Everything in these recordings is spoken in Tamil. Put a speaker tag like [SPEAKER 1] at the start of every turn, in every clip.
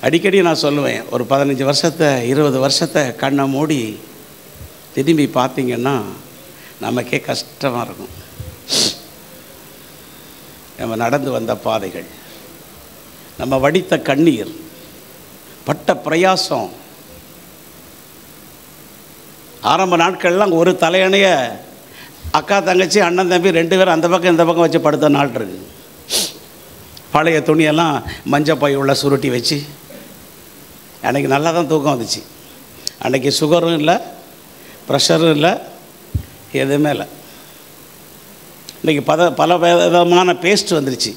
[SPEAKER 1] அடிக்கடி நான் சொல்லுவேன், ஒரு 15 வருஷத்தை 20 வருஷத்தை கண்ணை மூடி திரும்பி பார்த்தீங்கன்னா நமக்கே கஷ்டமாக இருக்கும். நம்ம நடந்து வந்த பாதைகள், நம்ம வடித்த கண்ணீர், பட்ட பிரயாசம். ஆரம்ப நாட்கள்லாம் ஒரு தலையணைய அக்கா தங்கச்சி அண்ணன் தம்பி 2 பேரும் அந்த பக்கம் இந்த பக்கம் வச்சு படுத்த நாள் இருக்குது. பழைய துணியெல்லாம் மஞ்சள் பை உள்ள சுருட்டி வச்சு அன்றைக்கி நல்லா தான் தூக்கம் வந்துச்சு. அன்றைக்கி சுகரும் இல்லை, ப்ரெஷரும் இல்லை, எதுவுமே இல்லை. இன்றைக்கி பல விதமான பேஸ்ட் வந்துருச்சு.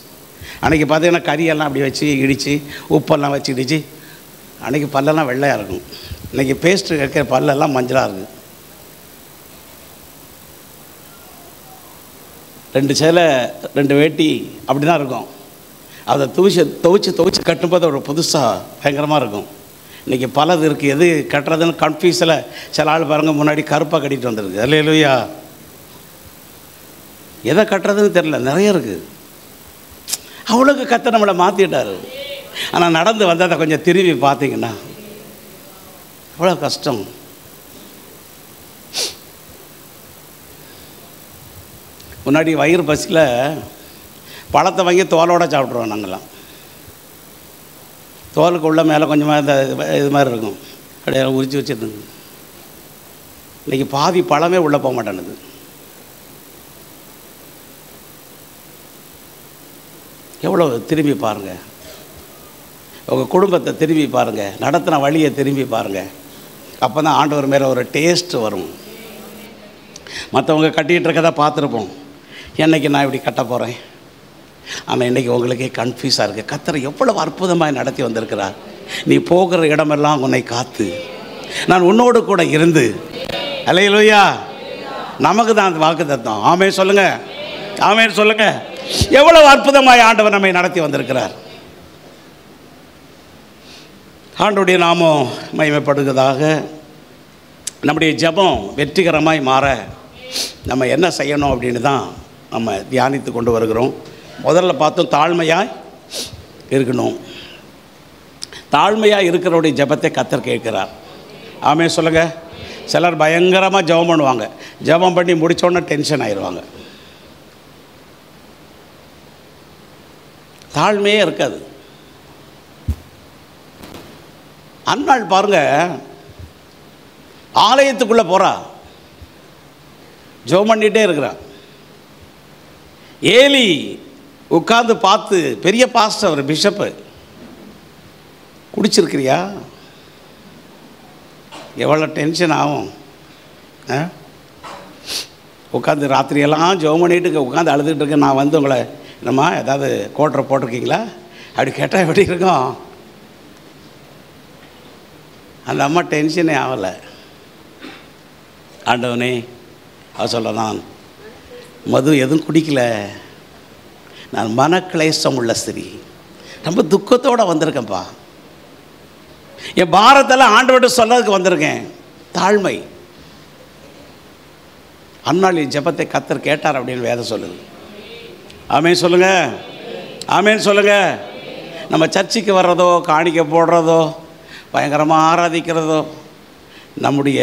[SPEAKER 1] அன்றைக்கி பார்த்தீங்கன்னா கறியெல்லாம் அப்படி வச்சு இடித்து உப்பெல்லாம் வச்சு இடித்து அன்றைக்கி பல்லெல்லாம் வெள்ளையாக இருக்கும். இன்றைக்கி பேஸ்ட்டு வைக்கிற பல்லெல்லாம் மஞ்சளாக இருக்குது. 2 சேலை 2 வேட்டி அப்படி தான் இருக்கும். அதை துவைச்சு கட்டும்போது ஒரு புதுசாக பயங்கரமாக இருக்கும். இன்றைக்கி பலது இருக்குது. எது கட்டுறதுன்னு கன்ஃபியூஸில் சில ஆள் பாருங்கள் முன்னாடி கருப்பாக கட்டிட்டு வந்துருக்கு. அல்லேலூயா. எதை கட்டுறதுன்னு தெரில, நிறைய இருக்குது. அவ்வளோக்கு கத்த நம்மளை மாற்றிட்டார். ஆனால் நடந்து வந்ததை கொஞ்சம் திரும்பி பார்த்தீங்கன்னா அவ்வளோ கஷ்டம். முன்னாடி வயிறு பசியில் பழத்தை வாங்கி தோலோடு சாப்பிட்ருவோம். நாங்கள்லாம் தோலுக்கு உள்ள மேலே கொஞ்சமாக இந்த இது மாதிரி இருக்கும், அப்படியே உரிச்சு வச்சுருந்துங்க. இன்றைக்கி பாதி பழமே உள்ளே போக மாட்டேனுது. எவ்வளோ திரும்பி பாருங்கள், உங்கள் குடும்பத்தை திரும்பி பாருங்கள், நடத்தின வழியை திரும்பி பாருங்கள். அப்போ தான் ஆண்டவர் மேலே ஒரு டேஸ்ட்டு வரும். மற்றவங்க கட்டிகிட்டு இருக்கதை பார்த்துருப்போம், என்னைக்கு நான் இப்படி கட்ட போகிறேன். ஆனால் இன்றைக்கி உங்களுக்கே கன்ஃபியூஸாக இருக்குது. கர்த்தர் எவ்வளவு அற்புதமாக நடத்தி வந்திருக்கிறார். நீ போகிற இடமெல்லாம் உன்னை காத்து நான் உன்னோடு கூட இருந்து. அல்லேலூயா. நமக்கு தான் அந்த வாக்குத்தத்தம். ஆமென் சொல்லுங்கள், ஆமென் சொல்லுங்கள். எவ்வளவு அற்புதமாய் ஆண்டவர் நம்மை நடத்தி வந்திருக்கிறார். ஆண்டவருடைய நாமம் மகிமைப்படுவதாக. நம்முடைய ஜெபம் வெற்றிகரமாய் மாற நம்ம என்ன செய்யணும் அப்படின்னு தான் நம்ம தியானித்து கொண்டு வருகிறோம். முதல்ல பார்த்தோம், தாழ்மையாய் இருக்கணும். தாழ்மையாக இருக்கிறவருடைய ஜெபத்தை கர்த்தர் கேட்கிறார். ஆமென் சொல்லுங்கள். சிலர் பயங்கரமாக ஜெபம் பண்ணுவாங்க, ஜெபம் பண்ணி முடித்தோடனே டென்ஷன் ஆயிடுவாங்க. தாழ்மையே இருக்காது. அன்னாள் பாருங்க, ஆலயத்துக்குள்ளே போகிறா, ஜெபம் பண்ணிகிட்டே இருக்கிறான். ஏலி உட்கார்ந்து பார்த்து, பெரிய பாஸ்டர் அவர், பிஷப்பு, குடிச்சிருக்கிறியா? எவ்வளோ டென்ஷன் ஆகும். உட்காந்து ராத்திரியெல்லாம் ஜெபம் பண்ணிட்டு உட்காந்து அழுதுகிட்டு இருக்கேன். நான் வந்து உங்களை என்னம்மா ஏதாவது கோட்டரை போட்டிருக்கீங்களா அப்படி கேட்டால் எப்படி இருக்கும்? அந்த அம்மா டென்ஷனே ஆகலை. ஆண்டவனே, அவ சொல்ல, நான் மது எதுவும் குடிக்கல, நான் மனக்லேசம் உள்ள ஸ்திரீ, ரொம்ப துக்கத்தோடு வந்திருக்கேன்ப்பா, என் பாரத்தெல்லாம் ஆண்டவர்கிட்ட சொல்லதுக்கு வந்திருக்கேன். தாழ்மை. அன்னாளின் ஜெபத்தை கர்த்தர் கேட்டார் அப்படின்னு வேதம் சொல்லுது. ஆமென் சொல்லுங்க, ஆமென் சொல்லுங்க. நம்ம சர்ச்சுக்கு வர்றதோ, காணிக்க போடுறதோ, பயங்கரமாக ஆராதிக்கிறதோ நம்முடைய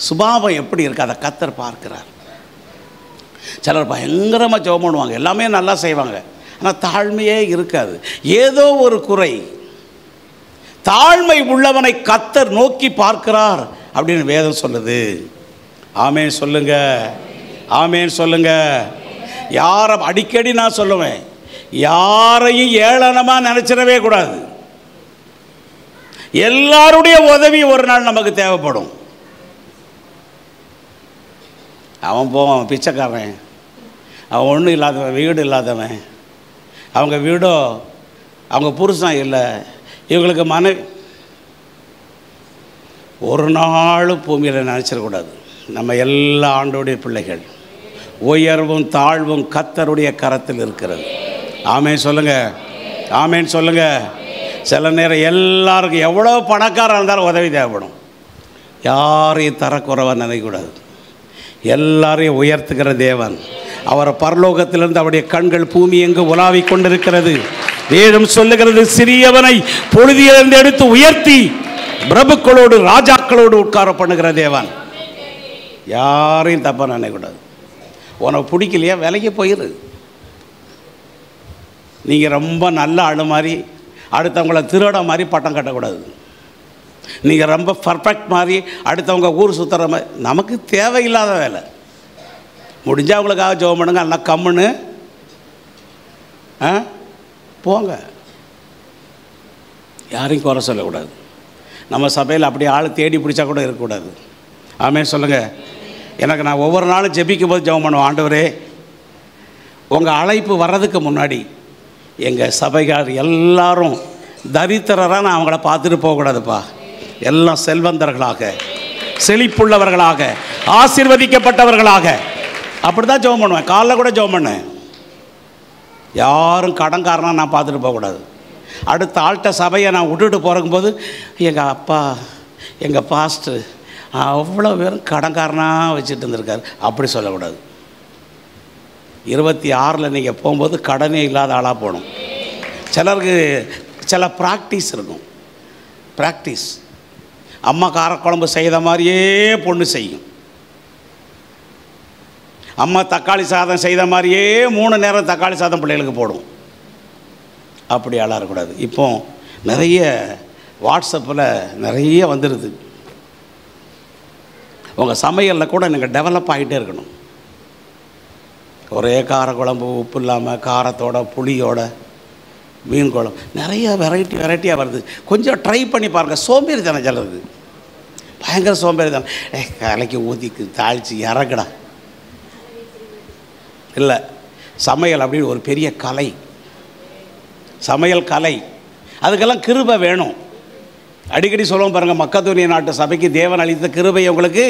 [SPEAKER 1] சுபாவம் எப்படி இருக்குது அதை கர்த்தர் பார்க்கிறார். சிலர் பயங்கரமாக ஜெபம் பண்ணுவாங்க, எல்லாமே நல்லா செய்வாங்க, ஆனால் தாழ்மையே இருக்காது. ஏதோ ஒரு குறை. தாழ்மை உள்ளவனை கர்த்தர் நோக்கி பார்க்கிறார் அப்படின்னு வேதம் சொல்லுது. ஆமென் சொல்லுங்க, ஆமென் சொல்லுங்க. யாரை அடிக்கடி நான் சொல்லுவேன், யாரையும் ஏளனமாக நினச்சிடவே கூடாது. எல்லாருடைய உதவி ஒரு நாள் நமக்கு தேவைப்படும். அவன் போவான் பிச்சைக்காரன், அவன் ஒன்றும் இல்லாதவன், வீடு இல்லாதவன், அவங்க வீடோ அவங்க புருஷன் இல்லை, இவங்களுக்கு மனைவி. ஒரு நாள் பூமியில் நினச்சிடக்கூடாது. நம்ம எல்லா ஆண்டோடைய பிள்ளைகள், உயர்வும் தாழ்வும் கர்த்தருடைய கரத்தில் இருக்கிறது. ஆமென் சொல்லுங்க, ஆமென் சொல்லுங்க. சில நேரம் எல்லாருக்கும் எவ்வளோ பணக்காரன் இருந்தாலும் உதவி தேவைப்படும். யாரையும் தரக்குறைவாக நினைக்கக்கூடாது. எல்லாரையும் உயர்த்துகிற தேவன். அவர் பரலோகத்திலிருந்து அவருடைய கண்கள் பூமி எங்கு உலாவிக் கொண்டிருக்கிறது. வேதம் சொல்லுகிறது, சிறியவனை பொழுதிலிருந்து எடுத்து உயர்த்தி பிரபுக்களோடு ராஜாக்களோடு உட்கார பண்ணுகிற தேவன். யாரையும் தப்பா நினைக்கக்கூடாது. உனக்கு பிடிக்கலையா விலைக்கு போயிரு. நீங்கள் ரொம்ப நல்ல ஆளு மாதிரி அடுத்தவங்கள திருட மாதிரி பட்டம் கட்டக்கூடாது. நீங்கள் ரொம்ப பர்ஃபெக்ட் மாதிரி அடுத்தவங்க ஊர் சுற்றுற மாதிரி. நமக்கு தேவையில்லாத வேலை. முடிஞ்சால் அவங்களுக்காக ஜெபம் பண்ணுங்க, எல்லாம் கம்முன்னு போங்க. யாரையும் குறை சொல்லக்கூடாது. நம்ம சபையில் அப்படி ஆள் தேடி பிடிச்சா கூட இருக்கக்கூடாது. ஆமென் சொல்லுங்கள். எனக்கு நான் ஒவ்வொரு நாளும் ஜெபிக்கும் போது ஜெபம் பண்ணுவேன், ஆண்டவரே உங்கள் அழைப்பு வர்றதுக்கு முன்னாடி எங்கள் சபைகார் எல்லாரும் தரித்திரராக நான் அவங்கள பார்த்துட்டு போகக்கூடாதுப்பா. எல்லாம் செல்வந்தர்களாக, செழிப்புள்ளவர்களாக, ஆசீர்வதிக்கப்பட்டவர்களாக, அப்படி தான் ஜெபம் பண்ணுவேன். காலைல கூட ஜெபம் பண்ணேன். யாரும் கடன்காரனாக நான் பார்த்துட்டு போகக்கூடாது. அடுத்த ஆள்கிட்ட சபையை நான் விட்டுட்டு போகும்போது எங்கள் அப்பா, எங்கள் பாஸ்டர் அவ்வளோ பேரும் கடன்காரனாக வச்சுட்டு இருந்திருக்காரு அப்படி சொல்லக்கூடாது. 26 நீங்கள் போகும்போது கடனே இல்லாத ஆளாக போகணும். சிலருக்கு சில ப்ராக்டிஸ் இருக்கும். ப்ராக்டிஸ் அம்மா காரக்குழம்பு செய்த மாதிரியே பொண்ணு செய்யும். அம்மா தக்காளி சாதம் செய்த மாதிரியே 3 நேரம் தக்காளி சாதம் பிள்ளைகளுக்கு போடும். அப்படி ஆளாக இருக்கக்கூடாது. இப்போ நிறைய வாட்ஸ்அப்பில் நிறைய வந்துடுது. உங்கள் சமையலில் கூட நீங்கள் டெவலப் ஆகிட்டே இருக்கணும். ஒரே காரக்குழம்பு உப்பு இல்லாமல் காரத்தோட புளியோட மீன் குழம்பு நிறைய வெரைட்டியாக வருது. கொஞ்சம் ட்ரை பண்ணி பாருங்கள். சோம்பேறி தானே சிலருக்கு, பயங்கர சோம்பேறி தானே. கலைக்கு ஊற்றிக்கு தாளித்து இறக்கடா இல்லை. சமையல் அப்படின்னு ஒரு பெரிய கலை, சமையல் கலை. அதுக்கெல்லாம் கிருபை வேணும். அடிக்கடி சொல்லுவோம் பாருங்கள், மக்கத்தூரிய நாட்டு சபைக்கு தேவன் அளித்த கிருபை உங்களுக்கு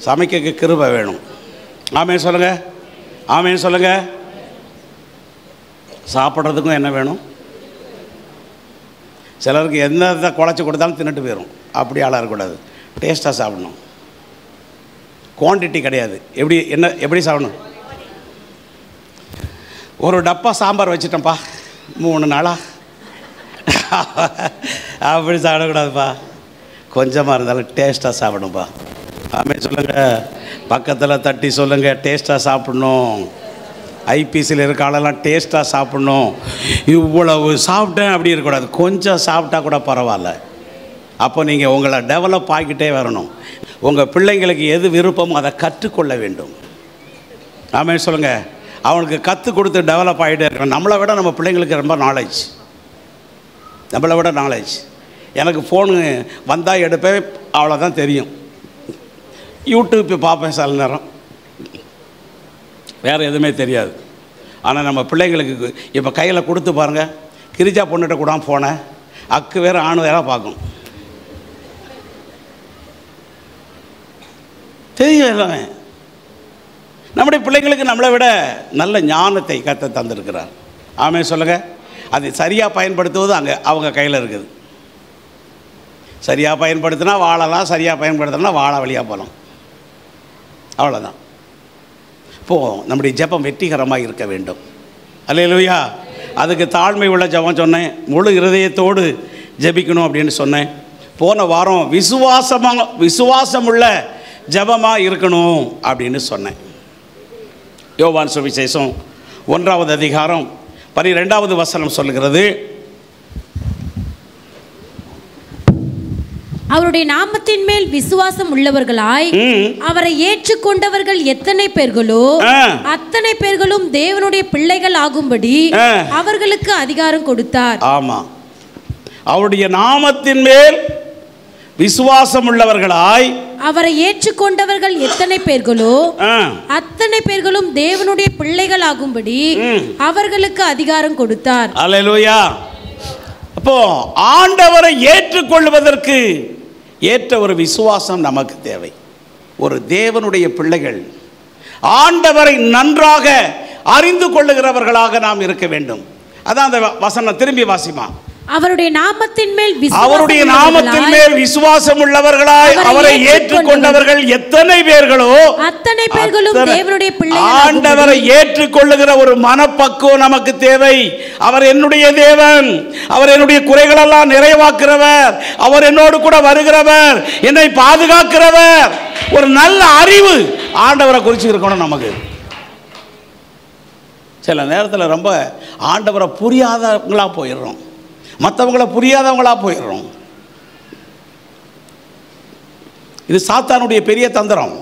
[SPEAKER 1] சமைக்க கிருபை வேணும். ஆமென் சொல்லுங்கள். ஆமென் சொல்லுங்கள். சாப்பிட்றதுக்கும் என்ன வேணும்? சிலருக்கு எந்த குழச்சி கொடுத்தாலும் தின்னுட்டு போயிடும். அப்படி ஆளாக இருக்கக்கூடாது. டேஸ்ட்டாக சாப்பிடணும். குவான்டிட்டி கிடையாது. எப்படி சாப்பிடணும்? ஒரு டப்பா சாம்பார் வச்சுட்டேன்ப்பா 3 நாளாக அப்படி சாப்பிடக்கூடாதுப்பா. கொஞ்சமாக இருந்தாலும் டேஸ்ட்டாக சாப்பிடணும்ப்பா. ஆமென் சொல்லுங்கள். பக்கத்தில் தட்டி சொல்லுங்கள், டேஸ்ட்டாக சாப்பிட்ணும். ஐபிசியில் இருக்க ஆளெல்லாம் டேஸ்ட்டாக சாப்பிட்ணும். இவ்வளவு சாப்பிட்டேன் அப்படி இருக்கக்கூடாது. கொஞ்சம் சாப்பிட்டா கூட பரவாயில்ல. அப்போ நீங்கள் உங்களை டெவலப் ஆகிக்கிட்டே வரணும். உங்கள் பிள்ளைங்களுக்கு எது விருப்பமோ அதை கற்றுக்கொள்ள வேண்டும். ஆமென் சொல்லுங்கள். அவனுக்கு கற்றுக் கொடுத்து டெவலப் ஆகிட்டே இருக்கணும். நம்மளை விட நம்ம பிள்ளைங்களுக்கு ரொம்ப நாலேஜ், நம்மளை விட நாலேஜ். எனக்கு ஃபோனு வந்தால் எடுப்பேன், அவ்வளோதான் தெரியும். யூடியூப் பார்ப்பேன் சில நேரம், வேறு எதுவுமே தெரியாது. ஆனால் நம்ம பிள்ளைங்களுக்கு இப்போ கையில் கொடுத்து பாருங்கள். கிரிஜா பொண்ணுகிட்ட கூட ஃபோனை அக்கு வேறு ஆணு வேற பார்க்கும். தெரியும் எல்லாமே. நம்முடைய பிள்ளைங்களுக்கு நம்மளை விட நல்ல ஞானத்தை கற்று தந்திருக்கிறார். ஆமென் சொல்லுங்கள். அதை சரியாக பயன்படுத்துவது அவங்க கையில் இருக்குது. சரியாக பயன்படுத்தினா வாழலாம், சரியாக பயன்படுத்தினா வாழ வழியாக போகலாம். அவ்வளோதான். இப்போது நம்முடைய ஜெபம் வெற்றிகரமாக இருக்க வேண்டும். அல்லேலூயா. அதுக்கு தாழ்மை உள்ள ஜெபம் சொன்னேன். முழு இருதயத்தோடு ஜெபிக்கணும் அப்படின்னு சொன்னேன். போன வாரம் விசுவாசமுள்ள ஜெபமாக இருக்கணும் அப்படின்னு சொன்னேன். யோவான் சுவிசேஷம் 1வது அதிகாரம் 12வது வசனம் சொல்லுகிறது,
[SPEAKER 2] அவருடைய நாமத்தின் மேல் விசுவாசம் உள்ளவர்களாய் அவரை ஏற்றுக்கொண்டவர்கள் எத்தனை பேர்களோ அத்தனை பேர்களும் தேவனுடைய பிள்ளைகள் ஆகும்படி அவர்களுக்கு அதிகாரம் கொடுத்தார்.
[SPEAKER 1] ஆமா, அவருடைய நாமத்தின் மேல் விசுவாசம் உள்ளவர்களாய்
[SPEAKER 2] அவரை ஏற்றுக்கொண்டவர்கள் எத்தனை பேர்களோ அத்தனை பேர்களும் தேவனுடைய பிள்ளைகள் ஆகும்படி அவர்களுக்கு அதிகாரம் கொடுத்தார்.
[SPEAKER 1] அல்லேலூயா. அப்போ ஆண்டவரை ஏற்றுக்கொள்வதற்கு ஏற்ற ஒரு விசுவாசம் நமக்கு தேவை. ஒரு தேவனுடைய பிள்ளைகள் ஆண்டவரை நன்றாக அறிந்து கொள்ளுகிறவர்களாக நாம் இருக்க வேண்டும். அதான் அந்த வசனம். திரும்பி வாசிமா.
[SPEAKER 2] அவருடைய நாமத்தின்
[SPEAKER 1] மேல் விசுவாசம் உள்ளவர்களாய் அவரை ஏற்றுக்கொண்டவர்கள் எத்தனை பேர்களோ
[SPEAKER 2] அத்தனை பேர்களும் தேவனுடைய பிள்ளைகள்.
[SPEAKER 1] ஆண்டவரை ஏற்றுக்கொள்ளுகிற ஒரு மனப்பக்குவம் நமக்கு தேவை. அவர் என்னுடைய தேவன், அவர் என்னுடைய குறைகளெல்லாம் நிறைவாக்குறவர், அவர் என்னோடு கூட வருகிறவர், என்னை பாதுகாக்கிறவர். ஒரு நல்ல அறிவு ஆண்டவரை குறித்து இருக்கணும் நமக்கு. சில நேரத்தில் ரொம்ப ஆண்டவரை புரியாதவங்களா போயிடுறோம், மற்றவங்கள புரியாதவங்களா போயிடுறோம். இது சாத்தானுடைய பெரிய தந்திரம்.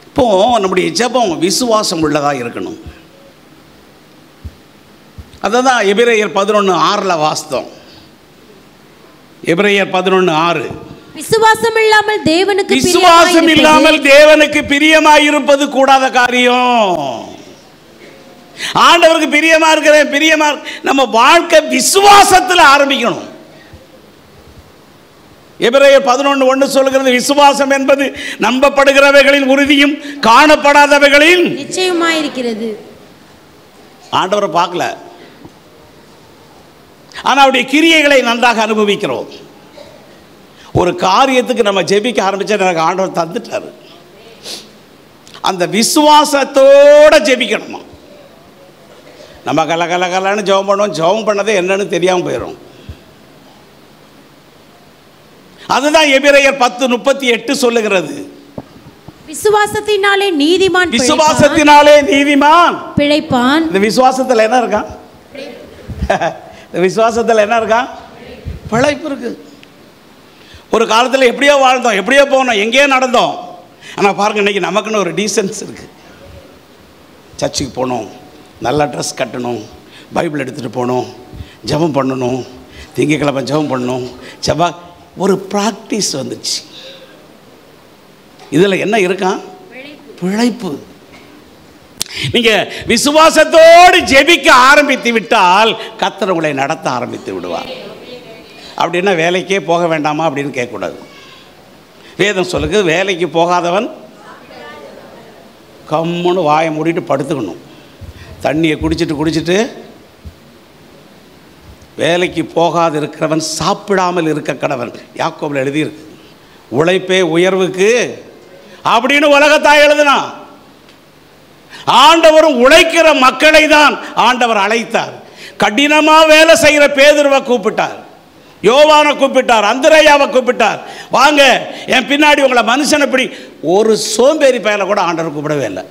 [SPEAKER 1] இப்போ நம்முடைய ஜெபம் விசுவாசம் உள்ளதாக இருக்கணும். அதுதான் எபிரேயர் 11:6 வாஸ்தவம். எபிரேயர் 11:6.
[SPEAKER 2] விசுவாசம்
[SPEAKER 1] இல்லாமல் தேவனுக்கு பிரியமாயிருப்பது கூடாத காரியம். ஆண்டவருக்கு பிரியமா நம்ம வாழ்க்கை விசுவாசத்தில் ஆரம்பிக்கணும். எபிரேயர் 11:1 சொல்கிறது, விசுவாசம் என்பது நம்பப்படுகிறவைகளின் உறுதியும் காணப்படாதவைகளின்
[SPEAKER 2] நிச்சயமாயிருக்கிறது.
[SPEAKER 1] ஆண்டவரை பார்க்கல, ஆனா அவருடைய கிரியைகளை நன்றாக அனுபவிக்கிறோம். ஒரு காரியத்துக்கு நம்ம ஜெபிக்க ஆரம்பிச்சா எனக்கு ஆண்டவர் தந்துட்டாரு. அந்த விசுவாசத்தோட ஜெபிக்கணுமா. நம்ம கலன்னு ஜெபம் பண்ணுவோம், ஜெபம் பண்ணதே என்னன்னு தெரியாமல் போயிடும். அதுதான் எபிரேயர் 10:38 சொல்லுகிறது.
[SPEAKER 2] விசுவாசத்தினாலே நீதிமான் பிழைப்பான்.
[SPEAKER 1] இந்த விசுவாசத்தில் என்ன இருக்கா? இந்த விசுவாசத்தில் என்ன இருக்கா? பிழைப்பு இருக்கு. ஒரு காலத்தில் எப்படியோ வாழ்ந்தோம், எப்படியோ போனோம், எங்கேயோ நடந்தோம். ஆனால் பாருங்கள், இன்றைக்கி நமக்குன்னு ஒரு டீசன்ஸ் இருக்குது. சர்ச்சுக்கு போகணும், நல்லா ட்ரெஸ் கட்டணும், பைபிள் எடுத்துகிட்டு போகணும், ஜெபம் பண்ணணும், திங்கக்கிழமை ஜெபம் பண்ணணும், செவ்வாய் ஒரு ப்ராக்டிஸ் வந்துச்சு. இதில் என்ன இருக்கா? பிழைப்பு. நீங்கள் விசுவாசத்தோடு ஜெபிக்க ஆரம்பித்து விட்டால் கர்த்தர் உங்களை நடத்த ஆரம்பித்து விடுவார். அப்படின்னா வேலைக்கே போக வேண்டாமா அப்படின்னு கேட்கக்கூடாது. வேதம் சொல்லுது, வேலைக்கு போகாதவன் கம்முன்னு வாயை மூடிட்டு படுத்துக்கணும். தண்ணியை குடிச்சிட்டு வேலைக்கு போகாது இருக்கிறவன் சாப்பிடாமல் இருக்க கடவன். யாக்கோபில் எழுதியிருக்கு. உழைப்பே உயர்வுக்கு அப்படின்னு உலகத்தாய் எழுதுனா. ஆண்டவரும் உழைக்கிற மக்களை தான் ஆண்டவர் அழைத்தார். கடினமாக வேலை செய்கிற பேதுருவை கூப்பிட்டார், யோவானை கூப்பிட்டார், அந்திரேயாவை கூப்பிட்டார், வாங்க என் பின்னாடி உங்களை மனுஷனை இப்படி. ஒரு சோம்பேறி பயலை கூட ஆண்டவர் கூப்பிடவே இல்லை.